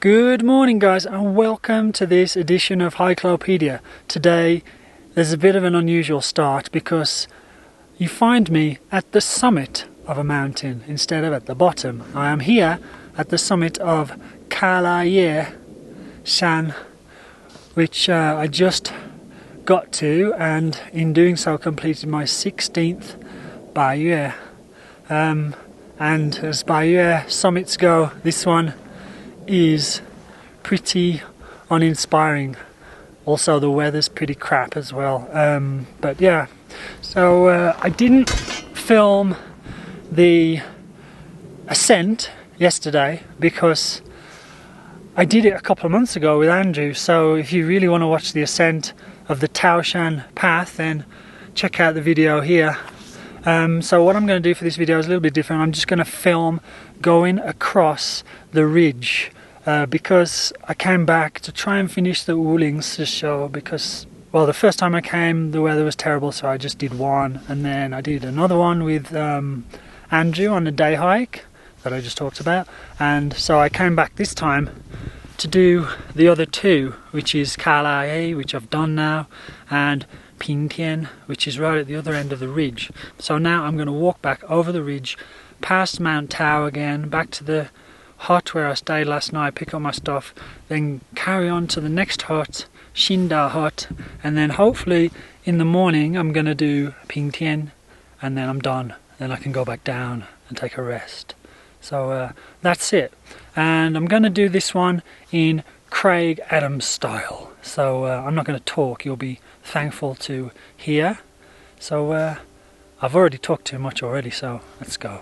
Good morning guys and welcome to this edition of Hikelopedia. Today there's a bit of an unusual start because you find me at the summit of a mountain instead of at the bottom. I am here at the summit of Kalahei, which I just got to, and in doing so completed my 16th Baiyue. And as Baiyue summits go, this one is pretty uninspiring. Also the weather's pretty crap as well, but yeah, so I didn't film the ascent yesterday because I did it a couple of months ago with Andrew. So if you really want to watch the ascent of the Taishan path, then check out the video here. So what I'm going to do for this video is a little bit different. I'm just going to film going across the ridge because I came back to try and finish the Wuling show because, well, the first time I came the weather was terrible, so I just did one, and then I did another one with Andrew on the day hike that I just talked about, and so I came back this time to do the other two, which is Kalahei, which I've done now, and Pintian, which is right at the other end of the ridge. So now I'm going to walk back over the ridge, past Mount Tao again, back to the hut where I stayed last night, pick up my stuff, then carry on to the next hut, Shinda hut, and then hopefully in the morning I'm going to do Pintian, and then I'm done. Then I can go back down and take a rest. So that's it. And I'm going to do this one in Craig Adams style. So I'm not going to talk, you'll be thankful to hear. So I've already talked too much already, so let's go.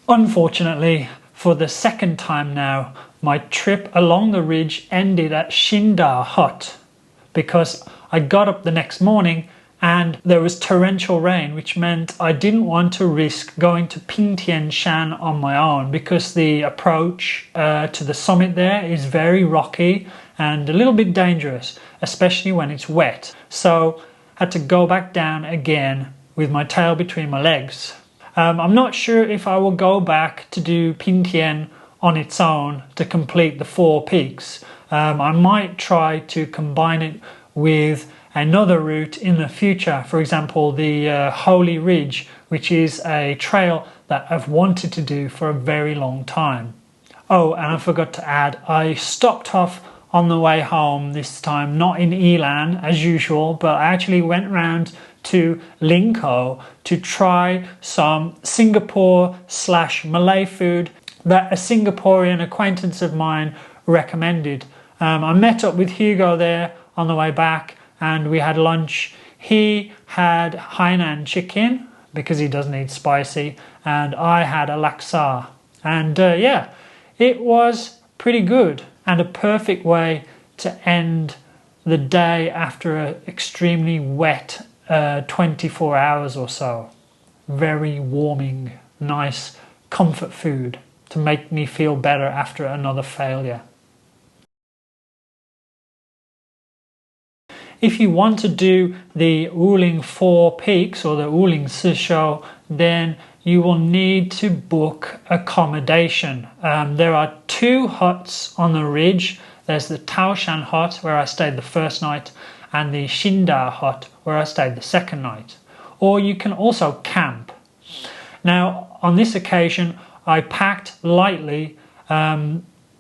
Unfortunately, for the second time now, my trip along the ridge ended at Shinda Hut because I got up the next morning and there was torrential rain, which meant I didn't want to risk going to Pintian Shan on my own because the approach to the summit there is very rocky and a little bit dangerous, especially when it's wet. So I had to go back down again with my tail between my legs. I'm not sure if I will go back to do Pintian on its own to complete the 4 peaks. I might try to combine it with another route in the future, for example the Holy Ridge, which is a trail that I've wanted to do for a very long time. Oh, and I forgot to add, I stopped off on the way home this time, not in Yilan as usual, but I actually went round to Linko to try some Singapore/Malay food that a Singaporean acquaintance of mine recommended. I met up with Hugo there on the way back and we had lunch. He had Hainan chicken because he doesn't eat spicy, and I had a laksa. And yeah, it was pretty good and a perfect way to end the day after an extremely wet 24 hours or so. Very warming, nice comfort food to make me feel better after another failure. If you want to do the Wuling 4 peaks or the Wuling四秀, then you will need to book accommodation. There are 2 huts on the ridge. There's the Taoshan hut where I stayed the first night and the Shinda hut where I stayed the second night. Or you can also camp. Now on this occasion I packed lightly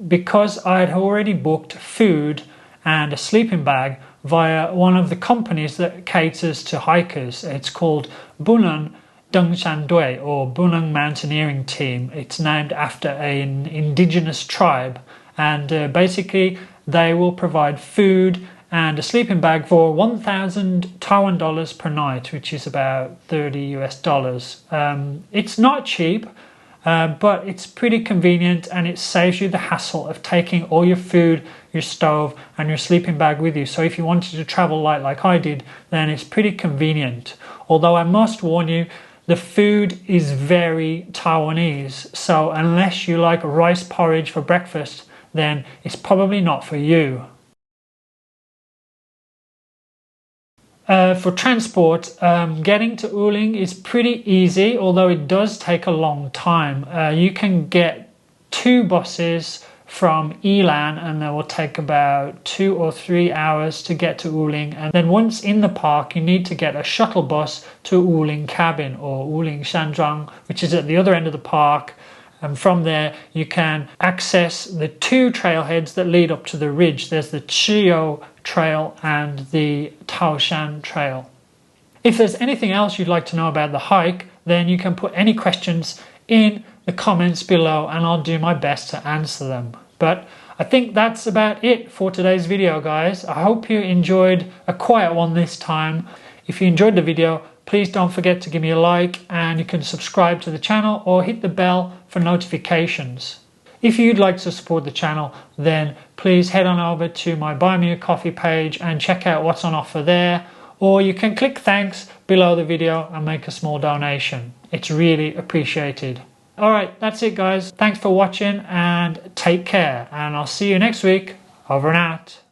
because I had already booked food and a sleeping bag via one of the companies that caters to hikers. It's called Bunun Mountaineering or Bunun Mountaineering Team. It's named after an indigenous tribe, and basically they will provide food and a sleeping bag for 1,000 Taiwan dollars per night, which is about $30 US. It's not cheap, but it's pretty convenient and it saves you the hassle of taking all your food, your stove and your sleeping bag with you. So if you wanted to travel light like I did, then it's pretty convenient. Although I must warn you, the food is very Taiwanese, so unless you like rice porridge for breakfast, then it's probably not for you. For transport, getting to Wuling is pretty easy, although it does take a long time. You can get 2 buses from Yilan and they will take about 2 or 3 hours to get to Wuling, and then once in the park you need to get a shuttle bus to Wuling Cabin or Wuling Shanzhuang, which is at the other end of the park, and from there you can access the 2 trailheads that lead up to the ridge. There's the Chiyo Trail and the Taoshan Trail. If there's anything else you'd like to know about the hike, then you can put any questions in the comments below and I'll do my best to answer them. But I think that's about it for today's video, guys. I hope you enjoyed a quiet one this time. If you enjoyed the video, please don't forget to give me a like, and you can subscribe to the channel or hit the bell for notifications. If you'd like to support the channel, then please head on over to my Buy Me a Coffee page and check out what's on offer there, or you can click thanks below the video and make a small donation. It's really appreciated. Alright, that's it guys. Thanks for watching and take care, and I'll see you next week. Over and out.